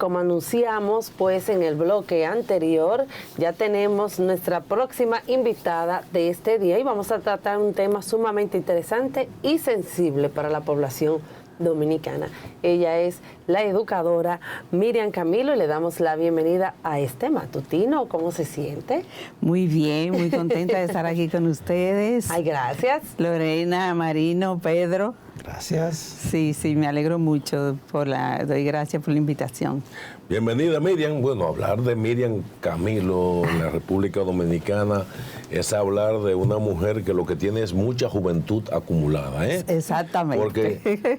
como anunciamos, pues en el bloque anterior ya tenemos nuestra próxima invitada de este día y vamos a tratar un tema sumamente interesante y sensible para la población dominicana. Ella es la educadora Miriam Camilo y le damos la bienvenida a este matutino. ¿Cómo se siente? Muy bien, muy contenta de estar aquí con ustedes. Ay, gracias. Lorena, Marino, Pedro. Gracias. Sí, me alegro mucho doy gracias por la invitación. Bienvenida, Miriam. Bueno, hablar de Miriam Camilo en la República Dominicana es hablar de una mujer que lo que tiene es mucha juventud acumulada, ¿eh? Exactamente. Porque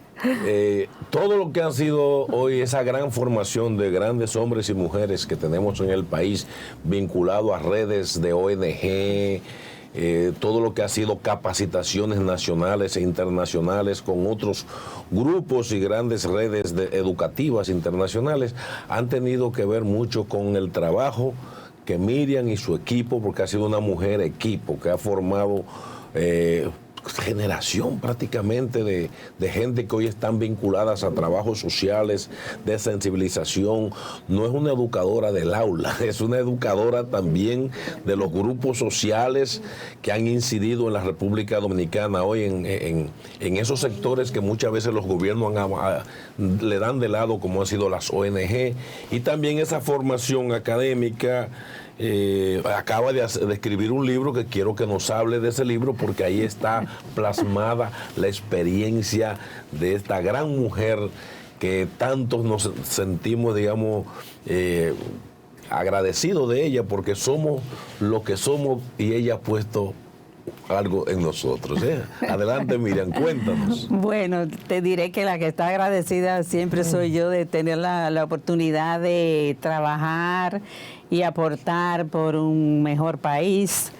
todo lo que ha sido hoy esa gran formación de grandes hombres y mujeres que tenemos en el país vinculado a redes de ONG, todo lo que ha sido capacitaciones nacionales e internacionales con otros grupos y grandes redes educativas internacionales, han tenido que ver mucho con el trabajo que Miriam y su equipo, porque ha sido una mujer equipo que ha formado generación prácticamente de gente que hoy están vinculadas a trabajos sociales, de sensibilización. No es una educadora del aula, es una educadora también de los grupos sociales que han incidido en la República Dominicana hoy en esos sectores que muchas veces los gobiernos le dan de lado, como han sido las ONG, y también esa formación académica. Acaba de escribir un libro que quiero que nos hable de ese libro porque ahí está plasmada la experiencia de esta gran mujer que tantos nos sentimos, digamos, agradecidos de ella porque somos lo que somos y ella ha puesto algo en nosotros. Adelante, Miriam, cuéntanos. Bueno, te diré que la que está agradecida siempre soy yo de tener la oportunidad de trabajar y aportar por un mejor país,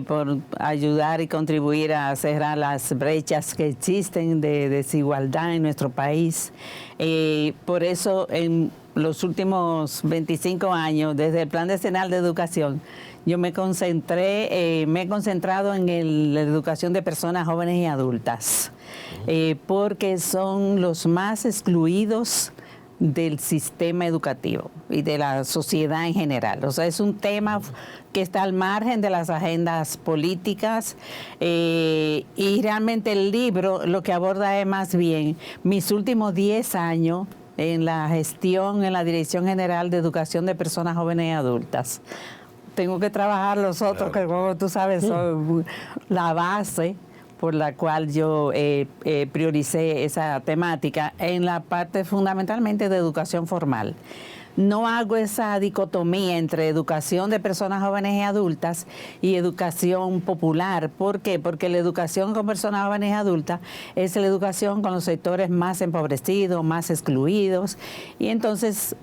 por ayudar y contribuir a cerrar las brechas que existen de desigualdad en nuestro país. Por eso, en los últimos 25 años, desde el Plan Decenal de Educación, yo me he concentrado en la educación de personas jóvenes y adultas, porque son los más excluidos del sistema educativo y de la sociedad en general. O sea, es un tema que está al margen de las agendas políticas y realmente el libro lo que aborda es más bien mis últimos 10 años en la gestión, en la Dirección General de Educación de Personas Jóvenes y Adultas. Tengo que trabajar los otros, que como tú sabes son la base por la cual yo prioricé esa temática en la parte fundamentalmente de educación formal. No hago esa dicotomía entre educación de personas jóvenes y adultas y educación popular. ¿Por qué? Porque la educación con personas jóvenes y adultas es la educación con los sectores más empobrecidos, más excluidos, y entonces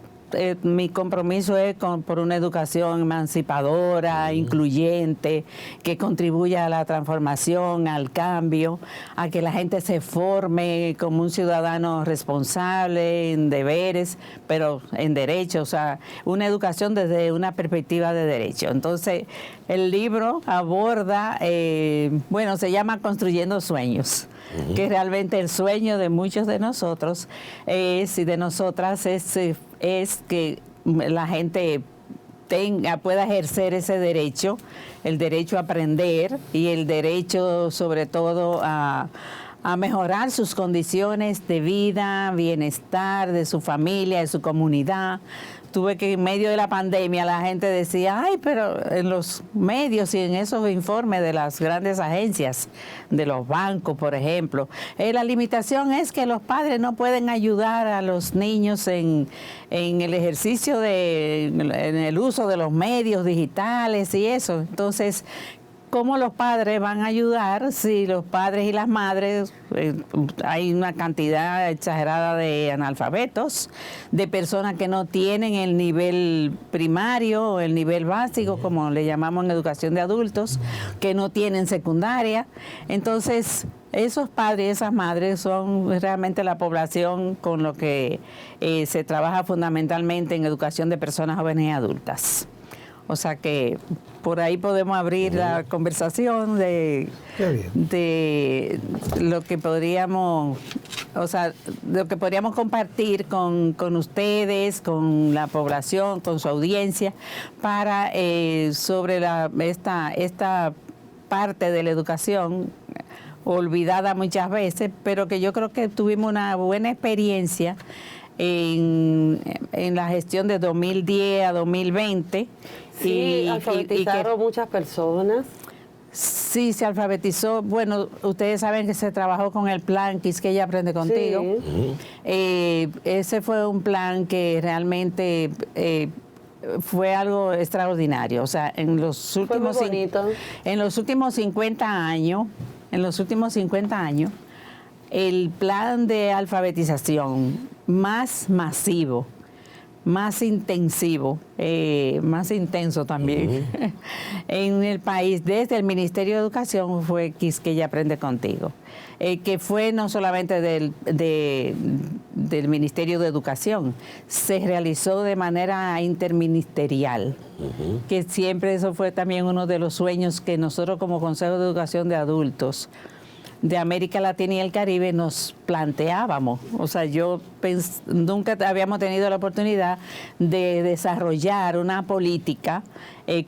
mi compromiso es por una educación emancipadora, incluyente, que contribuya a la transformación, al cambio, a que la gente se forme como un ciudadano responsable en deberes, pero en derechos, o sea, una educación desde una perspectiva de derecho. Entonces, el libro aborda, se llama Construyendo Sueños, que realmente el sueño de muchos de nosotros y de nosotras es que la gente pueda ejercer ese derecho, el derecho a aprender y el derecho sobre todo a mejorar sus condiciones de vida, bienestar de su familia, de su comunidad. Tuve que en medio de la pandemia la gente decía, ay, pero en los medios y en esos informes de las grandes agencias, de los bancos, por ejemplo, la limitación es que los padres no pueden ayudar a los niños en el ejercicio en el uso de los medios digitales y eso. Entonces, ¿cómo los padres van a ayudar si los padres y las madres, hay una cantidad exagerada de analfabetos, de personas que no tienen el nivel primario o el nivel básico, como le llamamos en educación de adultos, que no tienen secundaria? Entonces, esos padres y esas madres son realmente la población con lo que se trabaja fundamentalmente en educación de personas jóvenes y adultas. O sea que por ahí podemos abrir la conversación de lo que podríamos, o sea, lo que podríamos compartir con ustedes, con la población, con su audiencia, para sobre esta parte de la educación olvidada muchas veces, pero que yo creo que tuvimos una buena experiencia en la gestión de 2010 a 2020. Sí, alfabetizaron muchas personas. Sí, se alfabetizó. Bueno, ustedes saben que se trabajó con el plan Quisqueya Aprende Contigo. Sí. Ese fue un plan que realmente fue algo extraordinario. O sea, en los últimos 50 años, el plan de alfabetización más masivo, más intensivo, más intenso también en el país desde el Ministerio de Educación fue Quisqueya Aprende Contigo, que fue no solamente del Ministerio de Educación, se realizó de manera interministerial, que siempre eso fue también uno de los sueños que nosotros como Consejo de Educación de Adultos de América Latina y el Caribe nos planteábamos. O sea, nunca habíamos tenido la oportunidad de desarrollar una política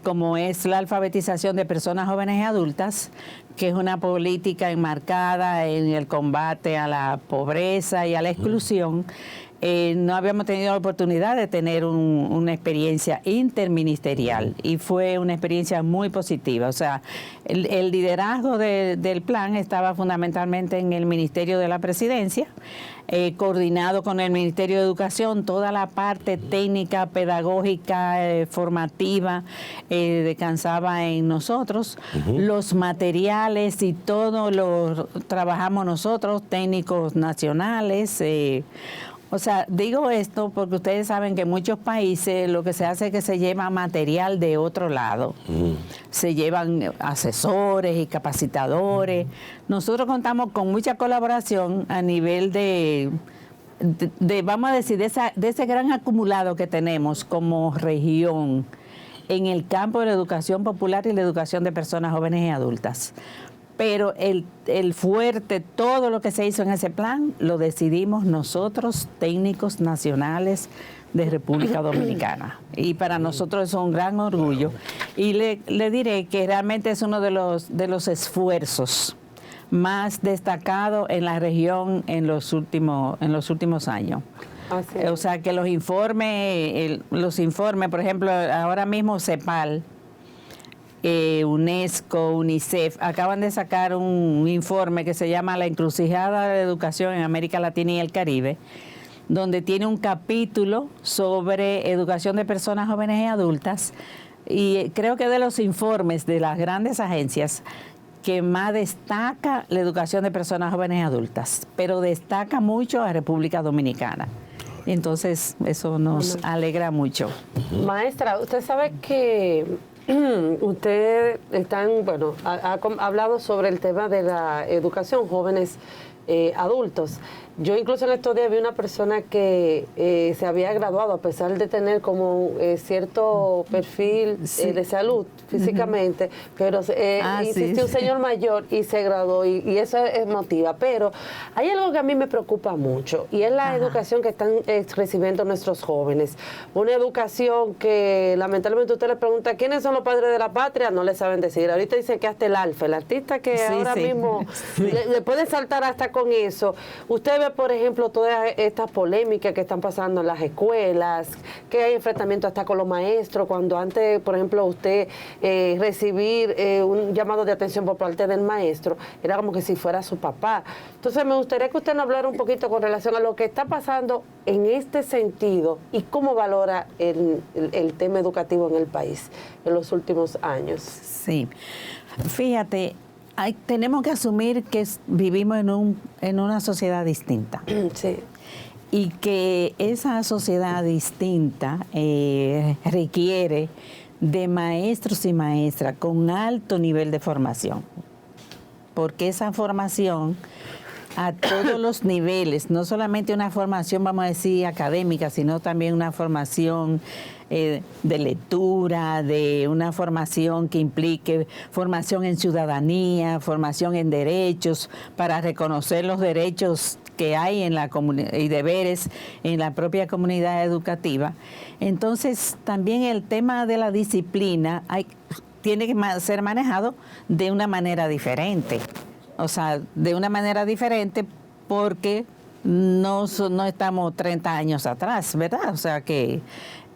como es la alfabetización de personas jóvenes y adultas, que es una política enmarcada en el combate a la pobreza y a la exclusión. No habíamos tenido la oportunidad de tener una experiencia interministerial y fue una experiencia muy positiva. O sea, el liderazgo del plan estaba fundamentalmente en el Ministerio de la Presidencia, coordinado con el Ministerio de Educación, toda la parte técnica, pedagógica, formativa, descansaba en nosotros. Los materiales y todo lo trabajamos nosotros, técnicos nacionales. O sea, digo esto porque ustedes saben que en muchos países lo que se hace es que se lleva material de otro lado. Se llevan asesores y capacitadores. Nosotros contamos con mucha colaboración a nivel de vamos a decir, de ese gran acumulado que tenemos como región en el campo de la educación popular y la educación de personas jóvenes y adultas. Pero el fuerte, todo lo que se hizo en ese plan, lo decidimos nosotros, técnicos nacionales de República Dominicana. Y para nosotros es un gran orgullo. Y le diré que realmente es uno de los esfuerzos más destacados en la región en los últimos años. O sea, que los informes, por ejemplo, ahora mismo CEPAL, UNESCO, UNICEF, acaban de sacar un informe que se llama La encrucijada de la educación en América Latina y el Caribe, donde tiene un capítulo sobre educación de personas jóvenes y adultas, y creo que de los informes de las grandes agencias que más destaca la educación de personas jóvenes y adultas, pero destaca mucho a República Dominicana. Entonces, eso nos alegra mucho. Maestra, usted sabe que usted ha hablado sobre el tema de la educación jóvenes adultos. Yo incluso en estos días vi una persona que se había graduado a pesar de tener como cierto perfil de salud físicamente, pero existió un señor mayor y se graduó y eso motiva. Pero hay algo que a mí me preocupa mucho y es la educación que están recibiendo nuestros jóvenes. Una educación que lamentablemente usted le pregunta ¿quiénes son los padres de la patria? No le saben decir. Ahorita dicen que hasta el alfa, el artista que ahora mismo le puede saltar hasta con eso. Usted ve, por ejemplo, todas estas polémicas que están pasando en las escuelas, que hay enfrentamientos hasta con los maestros, cuando antes, por ejemplo, usted recibir un llamado de atención por parte del maestro, era como que si fuera su papá. Entonces, me gustaría que usted nos hablara un poquito con relación a lo que está pasando en este sentido y cómo valora el tema educativo en el país en los últimos años. Sí, fíjate, tenemos que asumir que vivimos en una sociedad distinta. Sí. Y que esa sociedad distinta requiere de maestros y maestras con alto nivel de formación. Porque esa formación a todos los niveles, no solamente una formación, vamos a decir, académica, sino también una formación de lectura, de una formación que implique formación en ciudadanía, formación en derechos, para reconocer los derechos que hay en la y deberes en la propia comunidad educativa. Entonces, también el tema de la disciplina tiene que ser manejado de una manera diferente. O sea, de una manera diferente porque no estamos 30 años atrás, ¿verdad? O sea que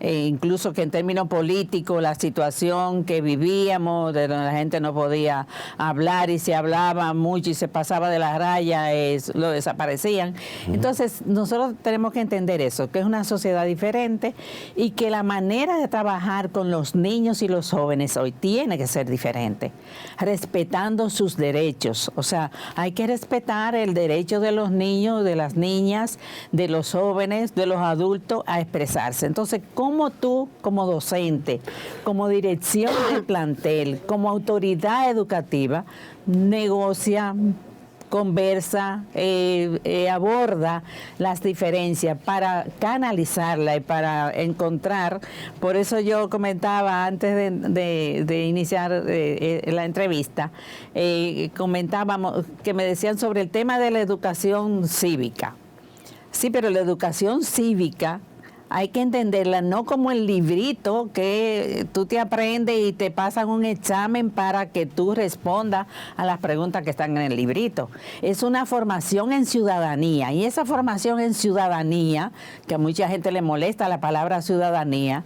incluso que en términos políticos la situación que vivíamos, de donde la gente no podía hablar y se hablaba mucho y se pasaba de la raya, lo desaparecían. Entonces nosotros tenemos que entender eso, que es una sociedad diferente y que la manera de trabajar con los niños y los jóvenes hoy tiene que ser diferente, respetando sus derechos. O sea, hay que respetar el derecho de los niños, de las niñas, de los jóvenes, de los adultos a expresarse. Entonces, ¿cómo tú, como docente, como dirección del plantel, como autoridad educativa, negocia, conversa, aborda las diferencias para canalizarla y para encontrar? Por eso yo comentaba antes de iniciar la entrevista, comentábamos que me decían sobre el tema de la educación cívica. Sí, pero la educación cívica hay que entenderla no como el librito que tú te aprendes y te pasan un examen para que tú respondas a las preguntas que están en el librito. Es una formación en ciudadanía, y esa formación en ciudadanía, que a mucha gente le molesta la palabra ciudadanía,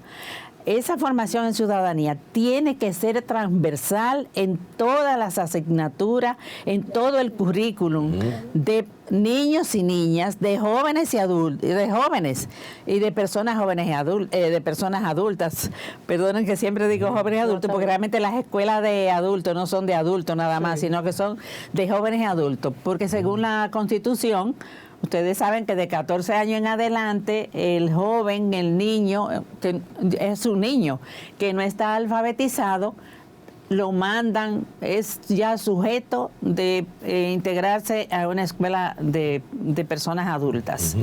esa formación en ciudadanía tiene que ser transversal en todas las asignaturas, en todo el currículum de niños y niñas, de jóvenes y adultos, de jóvenes y de personas jóvenes y de personas adultas. Perdonen que siempre digo jóvenes y adultos, porque realmente las escuelas de adultos no son de adultos nada más, sino que son de jóvenes y adultos, porque según la Constitución, ustedes saben que de 14 años en adelante, el joven, el niño, que es un niño que no está alfabetizado, lo mandan, es ya sujeto de integrarse a una escuela de personas adultas,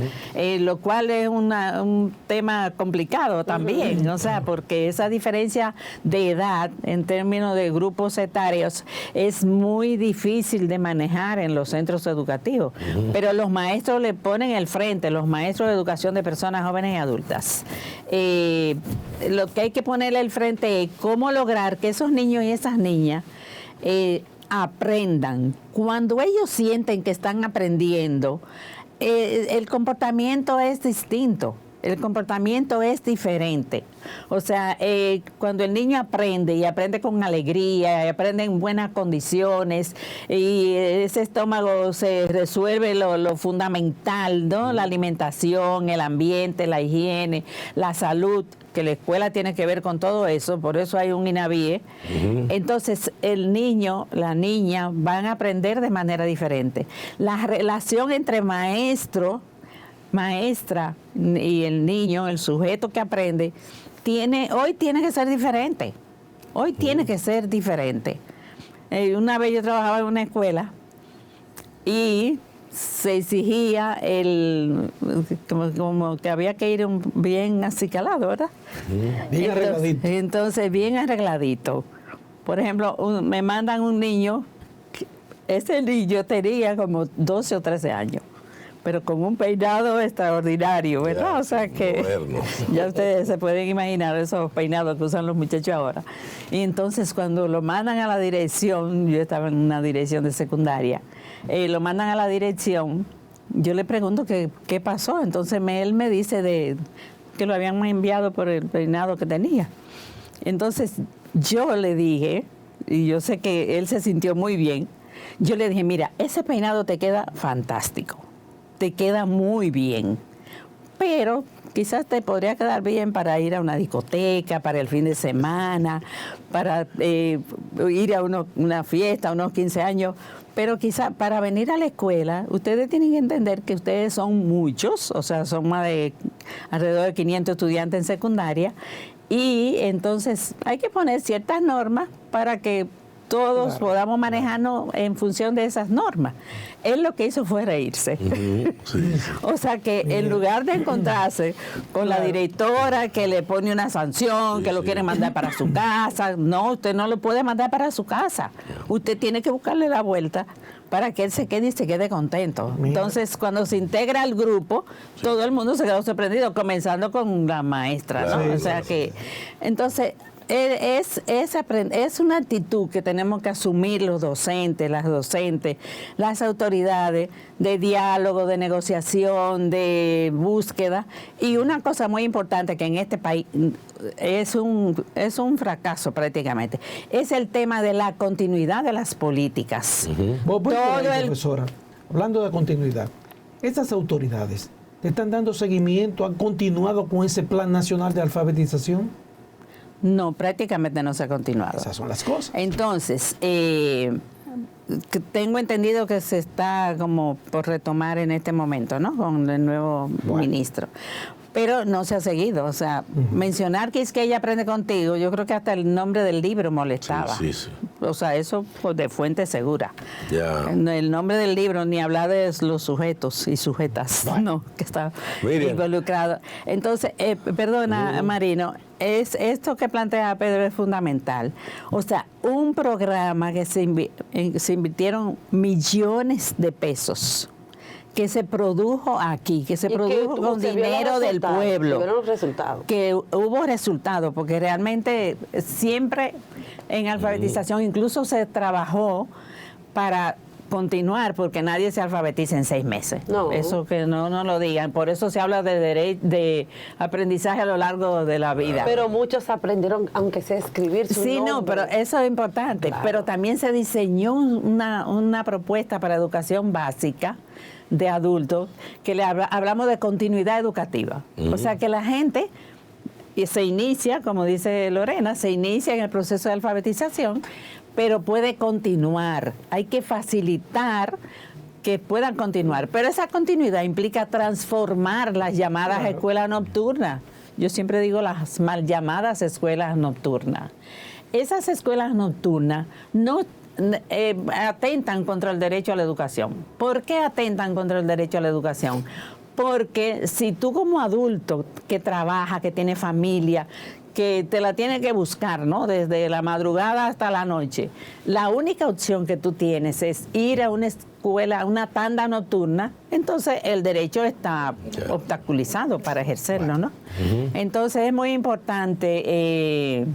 lo cual es un tema complicado también, o sea, porque esa diferencia de edad en términos de grupos etarios es muy difícil de manejar en los centros educativos, pero los maestros le ponen el frente, los maestros de educación de personas jóvenes y adultas. Lo que hay que ponerle el frente es cómo lograr que esos niños y esas niñas aprendan. Cuando ellos sienten que están aprendiendo, el comportamiento es distinto. El comportamiento es diferente. O sea, cuando el niño aprende y aprende con alegría, y aprende en buenas condiciones, y ese estómago se resuelve lo fundamental, ¿no? La alimentación, el ambiente, la higiene, la salud, que la escuela tiene que ver con todo eso, por eso hay un INAVIE. Entonces, el niño, la niña van a aprender de manera diferente. La relación entre maestra y el niño, el sujeto que aprende, hoy tiene que ser diferente. Hoy tiene que ser diferente. Una vez yo trabajaba en una escuela y se exigía como que había que ir bien acicalado, ¿verdad? Bien arregladito. Entonces, bien arregladito. Por ejemplo, me mandan un niño, ese niño tenía como 12 o 13 años, pero con un peinado extraordinario, ¿verdad? O sea que ya ustedes se pueden imaginar esos peinados que usan los muchachos ahora. Y entonces cuando lo mandan a la dirección, yo estaba en una dirección de secundaria, lo mandan a la dirección, yo le pregunto qué pasó. Entonces él me dice que lo habían enviado por el peinado que tenía. Entonces yo le dije, y yo sé que él se sintió muy bien, yo le dije, mira, ese peinado te queda fantástico. Te queda muy bien, pero quizás te podría quedar bien para ir a una discoteca, para el fin de semana, para ir a una fiesta, unos 15 años, pero quizás para venir a la escuela, ustedes tienen que entender que ustedes son muchos, o sea, son alrededor de 500 estudiantes en secundaria, y entonces hay que poner ciertas normas para que todos podamos manejarnos en función de esas normas. Él lo que hizo fue reírse. O sea que en lugar de encontrarse con la directora que le pone una sanción, que lo quiere mandar para su casa, no, usted no lo puede mandar para su casa. Usted tiene que buscarle la vuelta para que él se quede y se quede contento. Entonces, cuando se integra al grupo, todo el mundo se quedó sorprendido, comenzando con la maestra, ¿no? O sea que, entonces, es una actitud que tenemos que asumir los docentes, las autoridades, de diálogo, de negociación, de búsqueda. Y una cosa muy importante que en este país es un fracaso prácticamente, es el tema de la continuidad de las políticas. Profesora, hablando de continuidad, estas autoridades ¿le están dando seguimiento? ¿Han continuado con ese plan nacional de alfabetización? No, prácticamente no se ha continuado. Esas son las cosas. Entonces, tengo entendido que se está como por retomar en este momento, ¿no? Con el nuevo ministro. Pero no se ha seguido. O sea, mencionar que es que ella aprende contigo, yo creo que hasta el nombre del libro molestaba. Sí. O sea, eso pues, de fuente segura. El nombre del libro, ni hablar de los sujetos y sujetas, no, que está involucrado. Entonces, perdona, Marino, esto que plantea Pedro es fundamental. O sea, un programa que se invirtieron millones de pesos, que se produjo aquí, que se produjo con dinero del pueblo, que hubo resultados, porque realmente siempre en alfabetización incluso se trabajó para continuar, porque nadie se alfabetiza en 6 meses. No. Eso que no lo digan. Por eso se habla de aprendizaje a lo largo de la vida. Pero muchos aprendieron, aunque sea escribir su nombre. No, pero eso es importante. Claro. Pero también se diseñó una propuesta para educación básica de adultos, que hablamos de continuidad educativa. O sea, que la gente se inicia, como dice Lorena, se inicia en el proceso de alfabetización, pero puede continuar. Hay que facilitar que puedan continuar. Pero esa continuidad implica transformar las llamadas escuelas nocturnas. Yo siempre digo las mal llamadas escuelas nocturnas. Esas escuelas nocturnas no atentan contra el derecho a la educación. ¿Por qué atentan contra el derecho a la educación? Porque si tú como adulto que trabaja, que tiene familia, que te la tienes que buscar, ¿no? Desde la madrugada hasta la noche, la única opción que tú tienes es ir a una escuela, a una tanda nocturna, entonces el derecho está obstaculizado para ejercerlo, ¿no? Entonces es muy importante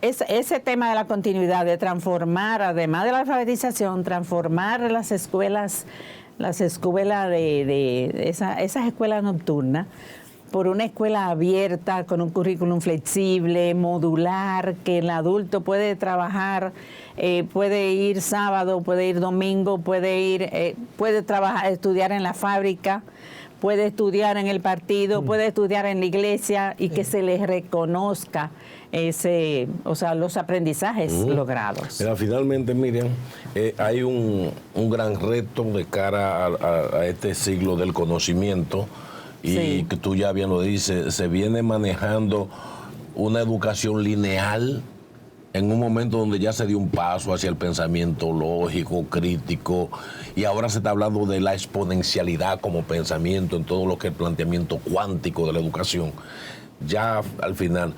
ese tema de la continuidad, de transformar, además de la alfabetización, transformar las escuelas de esas escuelas nocturnas por una escuela abierta, con un currículum flexible, modular, que el adulto puede trabajar, puede ir sábado, puede ir domingo, puede trabajar, estudiar en la fábrica, puede estudiar en el partido, puede estudiar en la iglesia, y que se les reconozca los aprendizajes logrados. Mira, finalmente, Miriam, hay un gran reto de cara a este siglo del conocimiento, y que tú ya bien lo dices, se viene manejando una educación lineal en un momento donde ya se dio un paso hacia el pensamiento lógico, crítico, y ahora se está hablando de la exponencialidad como pensamiento en todo lo que es el planteamiento cuántico de la educación. Ya al final,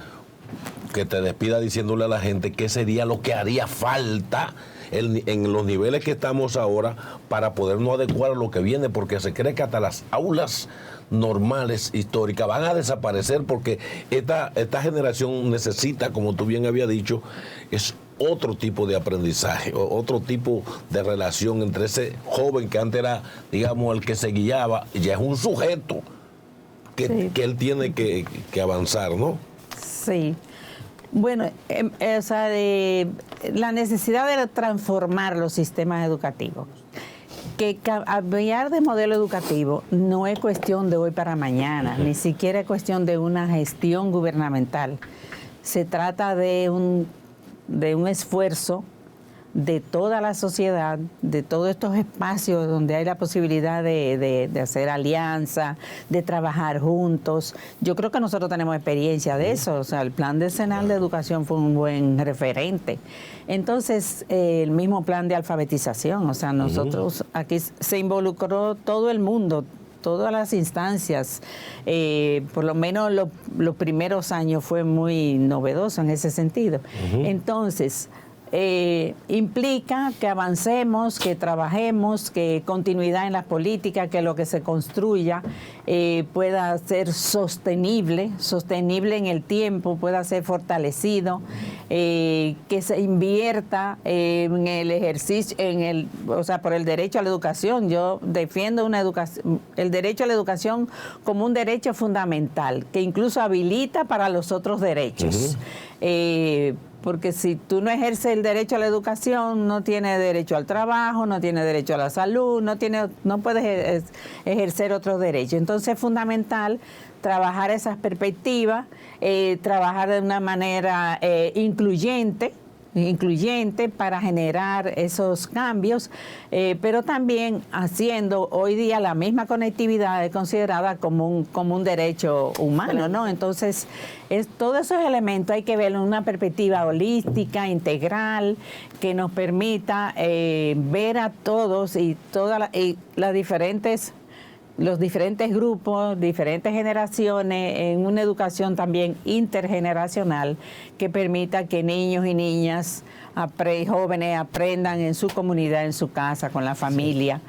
que te despida diciéndole a la gente qué sería lo que haría falta en los niveles que estamos ahora para podernos adecuar a lo que viene, porque se cree que hasta las aulas normales históricas van a desaparecer, porque esta generación necesita, como tú bien habías dicho, es otro tipo de aprendizaje, otro tipo de relación entre ese joven que antes era, digamos, el que se guiaba, y ya es un sujeto que él tiene que avanzar, ¿no? Sí. Bueno, la necesidad de transformar los sistemas educativos. Que cambiar de modelo educativo no es cuestión de hoy para mañana, ni siquiera es cuestión de una gestión gubernamental. Se trata de un esfuerzo de toda la sociedad, de todos estos espacios donde hay la posibilidad de hacer alianza, de trabajar juntos. Yo creo que nosotros tenemos experiencia de eso, o sea, el Plan Decenal de Educación fue un buen referente. Entonces, el mismo plan de alfabetización, o sea, nosotros aquí se involucró todo el mundo, todas las instancias, por lo menos los primeros años fue muy novedoso en ese sentido. Entonces, implica que avancemos, que trabajemos, que continuidad en las políticas, que lo que se construya pueda ser sostenible en el tiempo, pueda ser fortalecido, que se invierta en el ejercicio, o sea, por el derecho a la educación. Yo defiendo el derecho a la educación como un derecho fundamental, que incluso habilita para los otros derechos. Porque si tú no ejerces el derecho a la educación, no tienes derecho al trabajo, no tienes derecho a la salud, no puedes ejercer otros derechos. Entonces es fundamental trabajar esas perspectivas, trabajar de una manera incluyente para generar esos cambios, pero también haciendo hoy día la misma conectividad es considerada como un derecho humano, ¿no? Entonces, todos esos elementos hay que verlo en una perspectiva holística, integral, que nos permita ver a todos y los diferentes grupos, diferentes generaciones, en una educación también intergeneracional que permita que niños y niñas, jóvenes aprendan en su comunidad, en su casa, con la familia,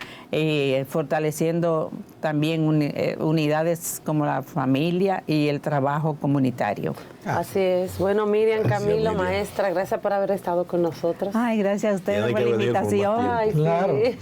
fortaleciendo también unidades como la familia y el trabajo comunitario. Así es. Bueno, Miriam, Camilo, maestra, gracias por haber estado con nosotros. Ay, gracias a ustedes por la invitación. Ay, claro. sí.